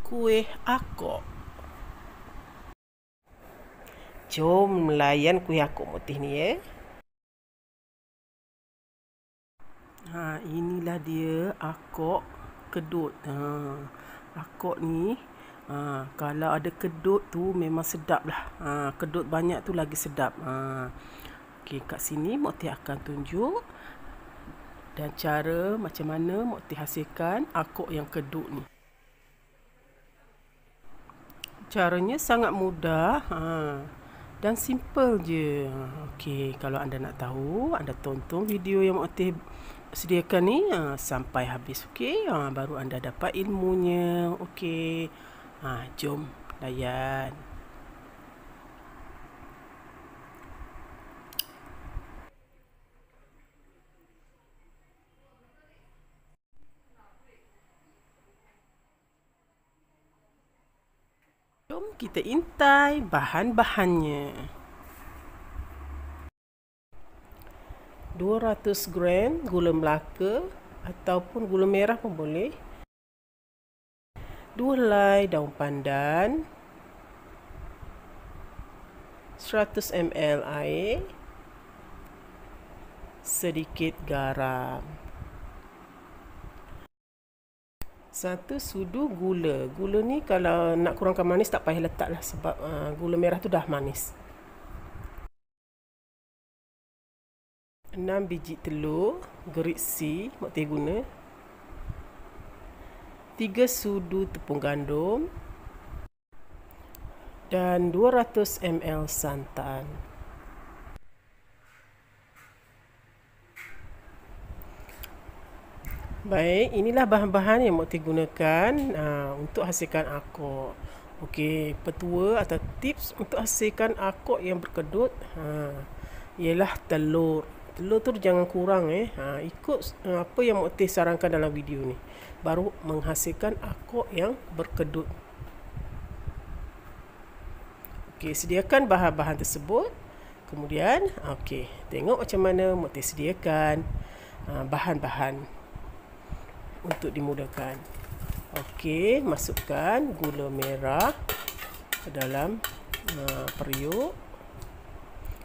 kuih akok. Jom melayan kuih akok putih ni ya. Inilah dia akok kedut. Akok ni kalau ada kedut tu memang sedap lah. Kedut banyak tu lagi sedap. Okey, kat sini Mak Tih akan tunjuk dan cara macam mana Mak Tih hasilkan akok yang kedut ni. Caranya sangat mudah dan simple je. Okey, kalau anda nak tahu, anda tonton video yang Mak Tih sediakan ni sampai habis. Okey, baru anda dapat ilmunya. Okey, jom layan. Jom kita intai bahan-bahannya. 200 gram gula melaka ataupun gula merah pun boleh. 2 helai daun pandan, 100 ml air, sedikit garam, 1 sudu gula. Gula ni kalau nak kurangkan manis tak payah letak lah, sebab gula merah tu dah manis. 6 biji telur geriksi Mak Tih guna. 3 sudu tepung gandum dan 200 ml santan. Baik, inilah bahan-bahan yang Mak Tih gunakan untuk hasilkan akok. Okey, petua atau tips untuk hasilkan akok yang berkedut ialah telur. Telur tu jangan kurang ikut apa yang Mak Tih sarankan dalam video ni, baru menghasilkan akok yang berkedut. Okey, sediakan bahan-bahan tersebut. Kemudian, okey, tengok macam mana Mak Tih sediakan bahan-bahan untuk dimudahkan. Okey, masukkan gula merah ke dalam periuk.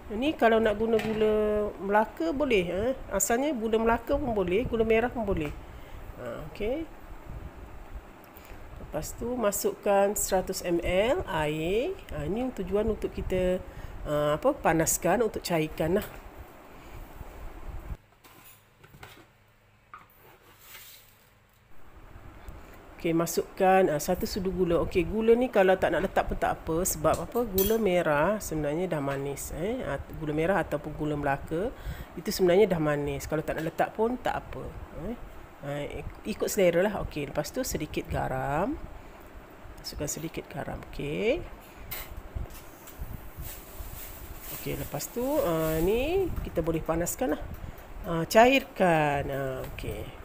Ini kalau nak guna gula Melaka boleh, asalnya gula Melaka pun boleh, gula merah pun boleh. Okey. Lepas tu masukkan 100 ml air. Ini tujuan untuk kita panaskan, untuk cairkan lah. Okey, masukkan 1 sudu gula. Okey, gula ni kalau tak nak letak pun tak apa, sebab apa? Gula merah sebenarnya dah manis. Gula merah ataupun gula Melaka itu sebenarnya dah manis. Kalau tak nak letak pun tak apa. Ikut selera lah. Okey, lepas tu sedikit garam. Masukkan sedikit garam. Okey. Okey, lepas tu ni kita boleh panaskan lah. Cairkan. Okey.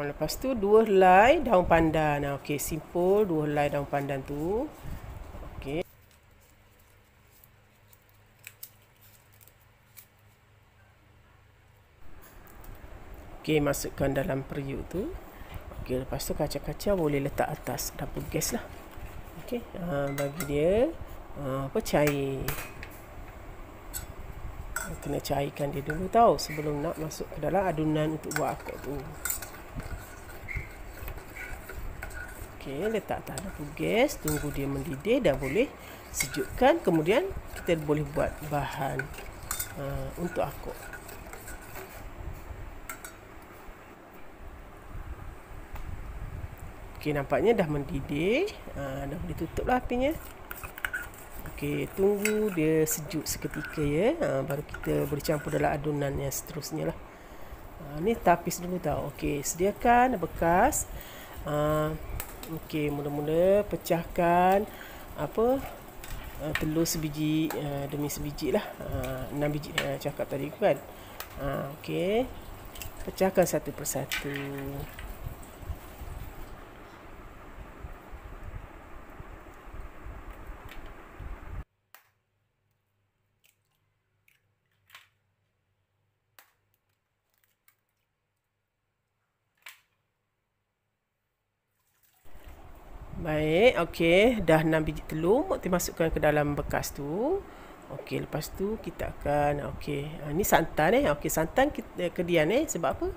Lepas tu 2 helai daun pandan. Okey, simple 2 helai daun pandan tu. Okey. Okey, masukkan dalam periuk tu. Okey, lepas tu kacang-kacang boleh letak atas dapur gas lah. Okey, bagi dia cair. Kena cairkan dia dulu tau, sebelum nak masuk ke dalam adunan untuk buat akok tu. Okey, letak atas dapur gas, tunggu dia mendidih, dah boleh sejukkan. Kemudian kita boleh buat bahan untuk akok. Okey, nampaknya dah mendidih. Dah boleh tutup lah apinya. Okey, tunggu dia sejuk seketika ya. Baru kita boleh campur dalam adunan yang seterusnya lah. Ni tapis dulu tau. Okey, sediakan bekas. Okey, mula-mula pecahkan telur sebiji demi sebiji lah. 6 biji cakap tadi kan. Okey, pecahkan satu persatu. Baik, okey, dah 6 biji telur, Mak Teh masukkan ke dalam bekas tu. Okey, lepas tu kita akan ni santan okey, santan kita kedian sebab apa?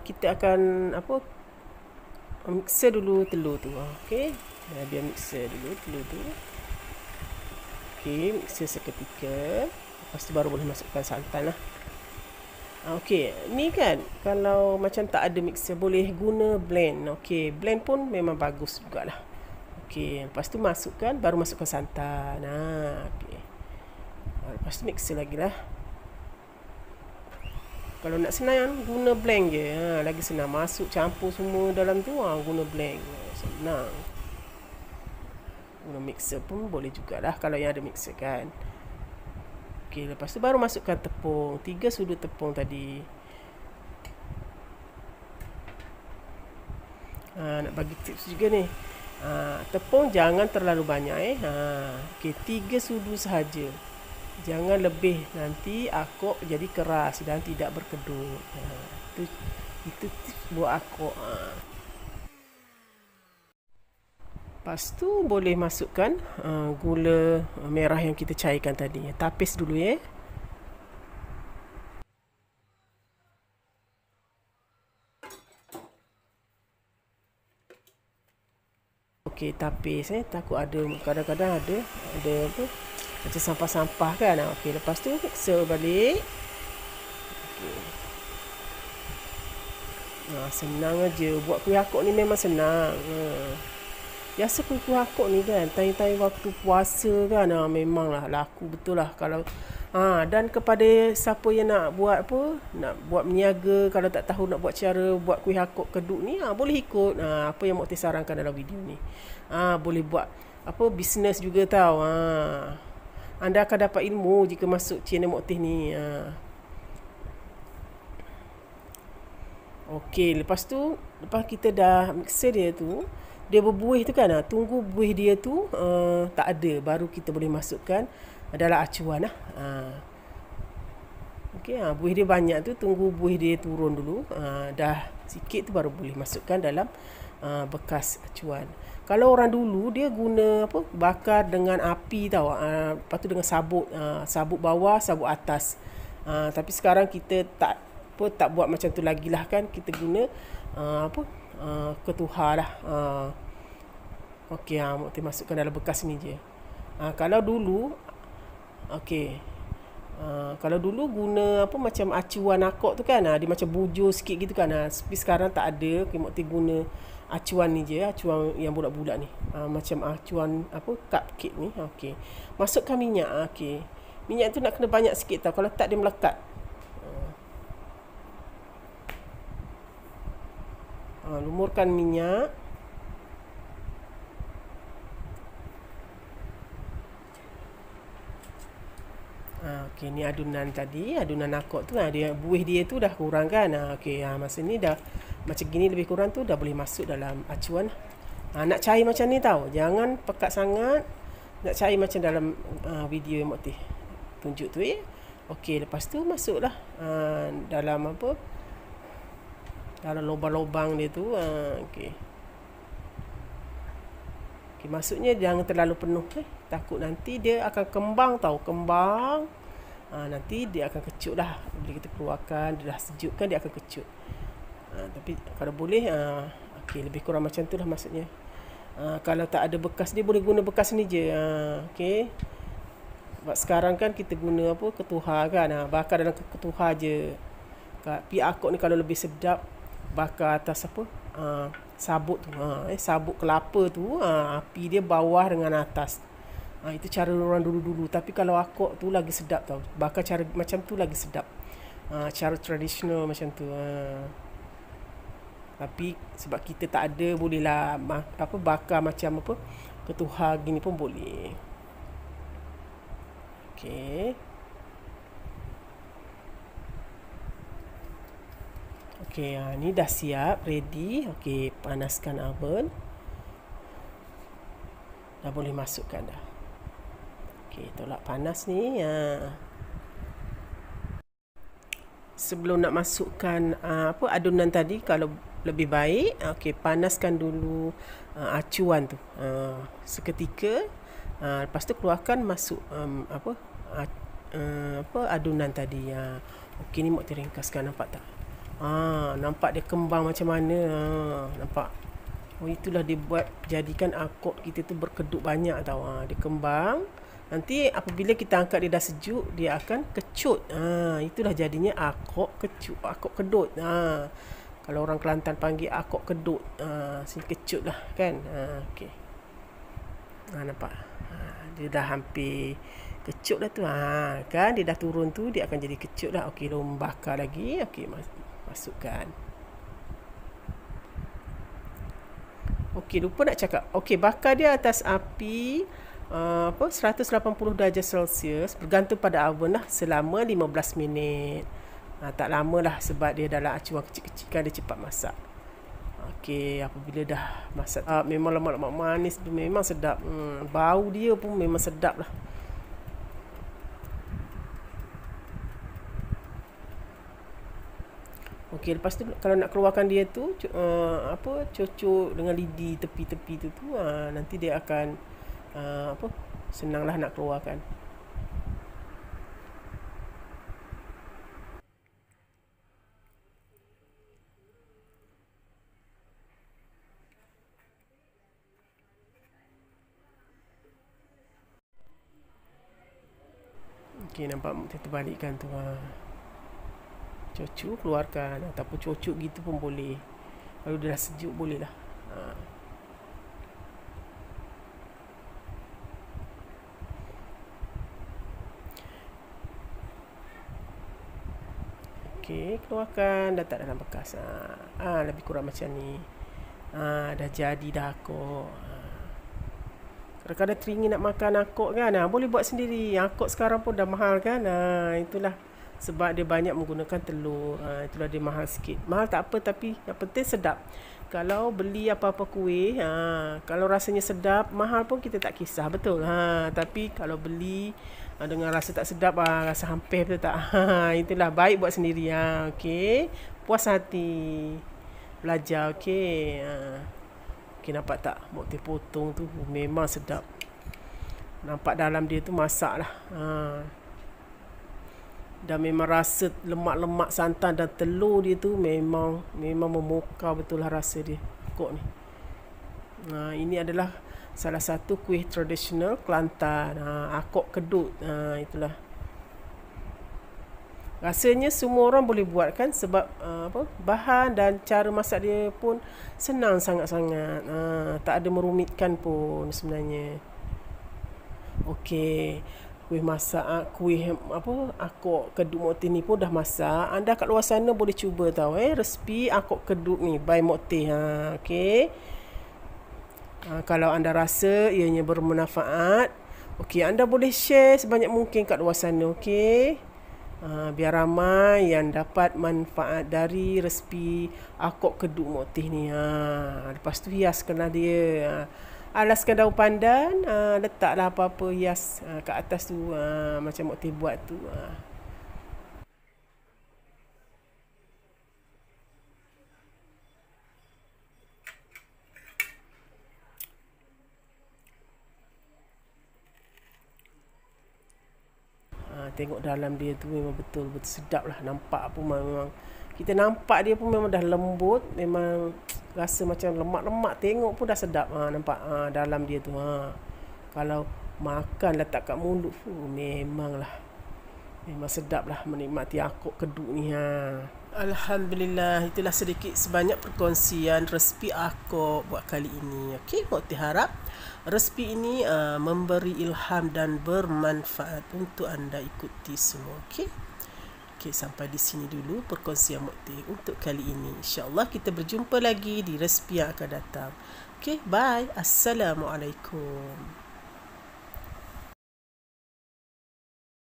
Kita akan mixer dulu telur tu. Okey. Biar mixer dulu telur tu. Okey, mixer seketika. Lepas tu baru boleh masukkan santan lah. Okey, ni kan kalau macam tak ada mixer boleh guna blend. Okey, blend pun memang bagus jugalah. Okey, lepas tu masukkan, baru masukkan santan. Okey. Lepas tu mixer lagi lah. Kalau nak senang guna blend je. Lagi senang masuk campur semua dalam tu, guna blend. Senang. Guna mixer pun boleh jugalah kalau yang ada mixer kan. Okey, lepas tu baru masukkan tepung. 3 sudu tepung tadi. Nak bagi tips juga ni. Tepung jangan terlalu banyak Okey, 3 sudu sahaja. Jangan lebih, nanti akok jadi keras dan tidak berkedut. Itu tips buat akok. Lepas tu boleh masukkan gula merah yang kita cairkan tadi. Tapis dulu Okey, tapis takut ada, kadang-kadang ada apa macam sampah-sampah kan. Okey, lepas tu mixer balik. Okey. Senang aja buat kuih akok ni, memang senang. Biasa kuih akok ni kan, time-time waktu puasa kan, memanglah laku betul lah kalau dan kepada siapa yang nak buat nak buat meniaga, kalau tak tahu nak buat cara buat kuih akok kedut ni, boleh ikut apa yang Mak Teh sarankan dalam video ni. Boleh buat bisnes juga tau. Anda akan dapat ilmu jika masuk channel Mak Teh ni. Okey, lepas kita dah mixer dia tu, dia berbuih tu kan, tunggu buih dia tu tak ada, baru kita boleh masukkan dalam acuan lah. Okey, buih dia banyak tu, tunggu buih dia turun dulu, dah sikit tu baru boleh masukkan dalam bekas acuan. Kalau orang dulu dia guna bakar dengan api tau, lepas tu dengan sabut bawah, sabut atas. Tapi sekarang kita tak buat macam tu lagi lah kan, kita guna ketuhar lah. Okey, Mak Teh masukkan dalam bekas ni je. Kalau dulu kalau dulu guna macam acuan akok tu kan, dia macam bujur sikit gitu kan. Tapi sekarang tak ada. Mak Teh guna acuan ni je, acuan yang bulat-bulat ni. Macam acuan cupcake ni. Okey. Masukkan minyak. Okey. Minyak tu nak kena banyak sikit tau, kalau tak dia melekat. Lumurkan minyak. Okey, ni adunan tadi, adunan akok tu dia buih dia tu dah kurang kan. Okey, masa ni dah macam gini lebih kurang tu dah boleh masuk dalam acuan. Nak cair macam ni tau, jangan pekat sangat. Nak cair macam dalam video yang Mak Teh tunjuk tu Okey, lepas tu masuklah dalam dalam lubang-lubang dia tu. Okey. Okey, maksudnya jangan terlalu penuh takut nanti dia akan kembang. Nanti dia akan kecut lah. Bila kita keluarkan, dia dah sejuk kan, dia akan kecut. Tapi kalau boleh okey, lebih kurang macam tu lah maksudnya. Kalau tak ada bekas, dia boleh guna bekas ni je. Okey. Sebab sekarang kan kita guna ketuhar kan, bakar dalam ketuhar je. Tapi akok ni kalau lebih sedap, bakar atas sabut tu. Sabut kelapa tu, api dia bawah dengan atas. Itu cara orang dulu-dulu. Tapi kalau akok tu lagi sedap tau, bakar cara macam tu lagi sedap. Cara tradisional macam tu. Tapi sebab kita tak ada, bolehlah bakar macam ketuhar gini pun boleh. Okey. Okey, ni dah siap, ready. Okey, panaskan oven. Dah boleh masukkan dah. Okey, tolak panas ni. Sebelum nak masukkan adunan tadi, kalau lebih baik panaskan dulu acuan tu seketika. Lepas tu keluarkan, masuk adunan tadi. Okey, ni Mok ringkaskan, nampak tak? Nampak dia kembang macam mana? Nampak? Itulah dia buat jadikan akok kita tu berkedut banyak tau. Dia kembang. Nanti apabila kita angkat dia dah sejuk, dia akan kecut. Itulah jadinya akok kecut, akok kedut. Kalau orang Kelantan panggil akok kedut. Sini kecut lah kan. Okey. Nampak? Dia dah hampir kecut dah tu. Kan dia dah turun tu, dia akan jadi kecut dah. Okey, bakar lagi. Okey, masukkan. Okey, lupa nak cakap. Okey, bakar dia atas api 180 darjah Celsius, bergantung pada oven lah, selama 15 minit. Tak lama lah, sebab dia dalam acuan kecil-kecil kan, dia cepat masak. Okey, apabila dah masak, memang lemak-lemak manis tu memang sedap. Bau dia pun memang sedap lah. Okey, lepas tu kalau nak keluarkan dia tu, cocok dengan lidi tepi-tepi tu, nanti dia akan senanglah nak keluarkan. Okey, nampak kita balikkan tu. Cocok keluarkan, ataupun cocok gitu pun boleh. Kalau dia dah sejuk boleh lah. Okey, keluarkan, dah tak dalam bekas. Lebih kurang macam ni. Dah jadi dah akok. Kadang-kadang teringin nak makan akok kan, boleh buat sendiri. Akok sekarang pun dah mahal kan. Itulah sebab dia banyak menggunakan telur. Itulah dia mahal sikit. Mahal tak apa, tapi yang penting sedap. Kalau beli apa-apa kuih, kalau rasanya sedap, mahal pun kita tak kisah, betul. Tapi kalau beli dengan rasa tak sedap, rasa hampir, betul tak? Itulah, baik buat sendiri. Okey, puas hati belajar. Okey. Okey, nampak tak? Mok potong tu memang sedap. Nampak dalam dia tu masak lah. Dan memang rasa lemak-lemak santan dan telur dia tu memang memukau betul lah rasa dia, akok ni. Ini adalah salah satu kuih tradisional Kelantan, akok kedut. Itulah. Rasanya semua orang boleh buat kan, sebab bahan dan cara masak dia pun senang sangat-sangat. Tak ada merumitkan pun sebenarnya. Okey, kuih akok kedut Mok Teh ni pun dah masak. Anda kat luar sana boleh cuba tahu resipi akok kedut ni by Mok Teh. Okey. Kalau anda rasa ianya bermanfaat, okey, anda boleh share sebanyak mungkin kat luar sana. Okey. Biar ramai yang dapat manfaat dari resipi akok kedut Mok Teh ni. Lepas tu hiaskanlah dia. Alaskan daun pandan, letaklah apa-apa hias kat atas tu, macam Mok Teh buat tu. Tengok dalam dia tu memang betul-betul sedap lah. Nampak pun memang, kita nampak dia pun memang dah lembut, memang rasa macam lemak-lemak, tengok pun dah sedap. Nampak dalam dia tu. Kalau makan letak kat mulut, memang sedap lah menikmati akok kedut ni. Alhamdulillah, itulah sedikit sebanyak perkongsian resipi akok buat kali ini. Okey, Mok Teh harap resipi ini memberi ilham dan bermanfaat untuk anda ikuti semua. Okey. Okey, sampai di sini dulu perkongsian Mok Teh untuk kali ini. InsyaAllah kita berjumpa lagi di resipi yang akan datang. Okey, bye. Assalamualaikum.